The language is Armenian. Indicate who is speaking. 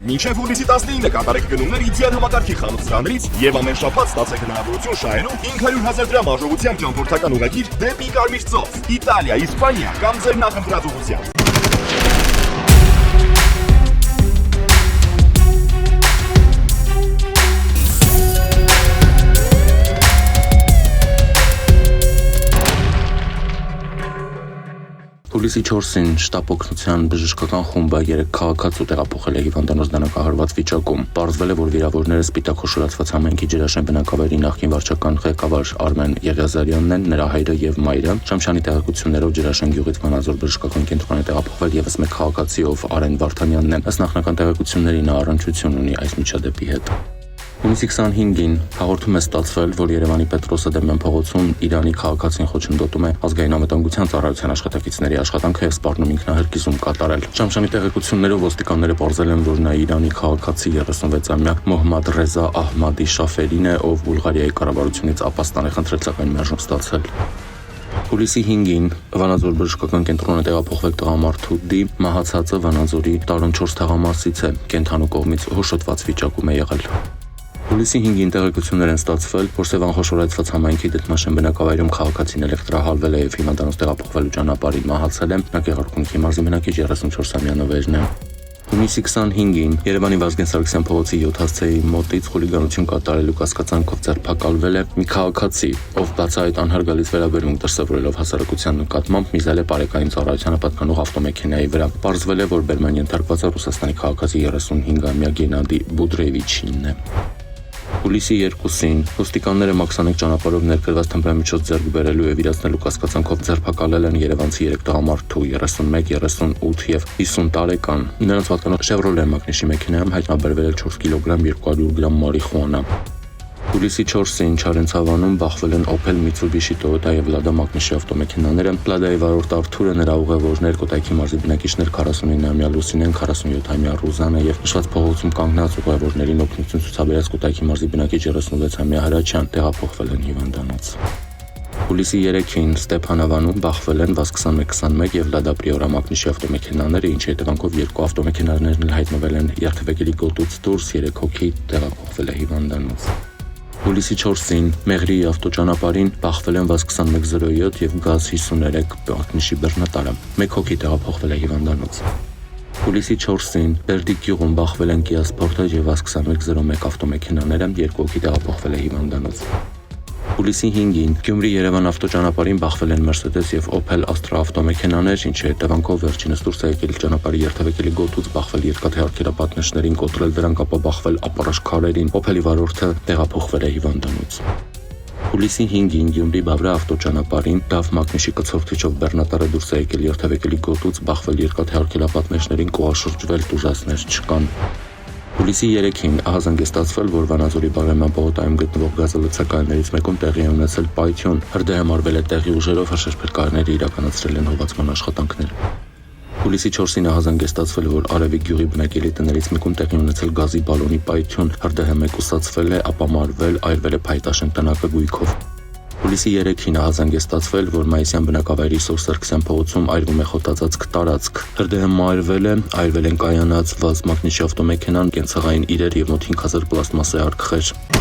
Speaker 1: Մինչև հուլիսի 19-ը կատարեք գնումներ իդեալ համակարգի խանութներից եւ ամեն շաբաթ ստացեք հնարավորություն շահելու 500,000 դրամ արժողությամբ ճամփորդական ուղղագիր դեպի Կարմիր ծով, Իտալիա, Իսպանիա կամ ձեր նախընտրած ուղղությամբ։
Speaker 2: Հուլիսի 4-ին շտապ օգնության բժշկական խումբը 3 քաղաքացու տեղափոխել է հիվանդանոց դանակահարված վիճակում։ Պարզվել է, որ վիրավորները սպիտակ խոշորացված համայնքի ջրաշեն բնակավայրի նախկին վարչական ղեկավար Արմեն Եղիազարյանն են, նրա հայրը եւ մայրը։ Շամշյանի տեղեկություններով ջրաշեն գյուղից Վանաձոր բժշկական կենտրոն է տեղափոխվել եւս մեկ քաղաքացի, ով Արեն Վարդանյանն է։ Ըստ նախնական տեղեկությունների նա առնչություն ունի այս միջադեպի հետ։ Հունիսի 25-ին հաղորդում է ստացվել, որ Երևանի Պետրոս Ադամյան փողոցում Իրանի քաղաքացին խոչընդոտում է ազգային անվտանգության ծառայության աշխատակիցների աշխատանքը եւ սպառնում ինքնահրկիզում կատարել։ Շամշյանի տեղեկություններով ոստիկանները պարզել են, որ նա Իրանի քաղաքացի 36-ամյա Մոհմադ Ռեզա Ահմադի Շաֆերին է, ով Բուլղարիայի կառավարությունից ապաստան է խնդրել, սակայն մերժում ստացել։ Հուլիսի 5-ին Վանաձոր բժշկական կենտրոն է տեղափոխվել տղամարդու դի մահացածը Վանաձորի տարուն 4 թաղամասից է, կենթանու կողմից հոշոտված վիճակում է եղել։ Հուլիսի 5-ին տեղեկություններ են ստացվել, որ Սևան խոշորացված համայնքի Դդմաշեն բնակավայրում քաղաքացին էլեկտրահալվել է եւ հիվանդանոց տեղափոխվելու ճանապարհին մահացել է։ Նա Գեղարքունիքի մարզի բնակիչ 34-ամյա նվերն է։ Հունիսի 25-ին Երևանի Վազգեն Սարգսյան փողոցի 7 հասցեի մոտից խուլիգանություն կատարելու կասկածանքով ձերբակալվել է մի քաղաքացի, ով բացահայտ անհարգալից վերաբերմունք դրսևորելով հասարակության նկատմամբ միզել է բարեկային ծառայությանը պատկանող ավտոմեքենայի վրա։ Պարզվել է, որ բերման ենթարկված է Ռուսաստանի քաղաքացի 35-ամյա Գենադի Բուդրևիչինն է։ Հուլիսի 2-ին ոստիկանները մաքսանեք ճանապարհով ներկրված թմրամիջոց ձեռք բերելու եւ իրացնելու կասկածանքով ձերբակալել են երևանցի 3 տղամարդու 31, 38 եւ 50 տարեկան։ Նրանց պատկանող Chevrolet Magnishi մեքենայում հայտնաբերվել է 4 կիլոգրամ 200 գրամ մարիխուանա։ Հուլիսի 4-ին Չարենցավանում բախվել են Opel, Mitsubishi, Toyota եւ Lada Magnishi ավտոմեքենաները։ Lada-ի վարորդ Արթուրը, նրա ուղևորներ Կոտայքի մարզի բնակիչներ 49-ամյա Լուսինեն, 47-ամյա Ռուզանը եւ նշված փողոցում կանգնած ուղևորներին օգնություն ցուցաբերած Կոտայքի մարզի բնակիչ 36-ամյա Հրաչյան տեղափոխվել են հիվանդանոց։ Հուլիսի 3-ին Ստեփանավանում բախվել են Vaz 2121 եւ Lada Priora Magnishi ավտոմեքենաները, ինչի հետևանքով 2 ավտոմեքենաներն հայտնվել են երթևեկելի գոտուց դուրս, 3 հոգի տեղափոխվել է հիվանդանոց։ Հուլիսի 4-ին Մեղրիի ավտոճանապարհին բախվել են Vaz 2107 եւ Gaz 53 Magnishi բեռնատարը։ 1 հոգի տեղափոխվել է հիվանդանոց։ Հուլիսի 4-ին Բերդիկ գյուղում բախվել են Kia Sportage եւ Vaz 2101 ավտոմեքենաները, 2 հոգի տեղափոխվել է հիվանդանոց։ Հուլիսի 5-ին Գյումրի-Երևան ավտոճանապարհին բախվել են Mercedes եւ Opel Astra ավտոմեքենաներ, ինչի հետևանքով վերջինս դուրս է եկել ճանապարհի երթևեկելի գոտուց, բախվել երկաթի արգելապատնեշներին, կոտրել դրանք, ապա բախվել ապարաշ քարերին։ Opel-ի վարորդը տեղափոխվել է հիվանդանոց։ Հուլիսի 5-ին Գյումրի Բավրա ավտոճանապարհին DAF Magnishi կցորդիչով բեռնատարը դուրս է եկել երթևեկելի գոտուց, բախվել երկաթի արգելապատնեշներին, կողաշրջվել, տուժածներ չկան։ Հուլիսի 3-ին ահազանգ է ստացվել, որ Վանաձորի Բարեմյան պողոտայում գտնվող գազալցակայներից մեկում տեղի է ունեցել պայթյուն։ Հրդեհամարվել է տեղի ուժերով, հրշեջբերկարները իրականացրել են հովացման աշխատանքներ։ Հուլիսի 4-ին ահազանգ է ստացվել, որ Արևիկ գյուղի բնակելի տներից մեկում տեղի ունեցել գազի բալոնի պայթյուն։ Հրդեհը մեկուսացվել է, ապա մարվել, այրվել է փայտաշեն տնակը գույքով։ Հուլիսի 3-ին ահազանգ է ստացվել, որ Մայիսյան բնակավայրի Սոր Սարգսյան փողոցում այրվում է խոտածածկ տարածք։ Հրդեհը մարվել է, այրվել են կայանած Vaz Magnishi ավտոմեքենան, կենցաղային իրեր եւ մոտ 5000 պլաստմասե արկղեր։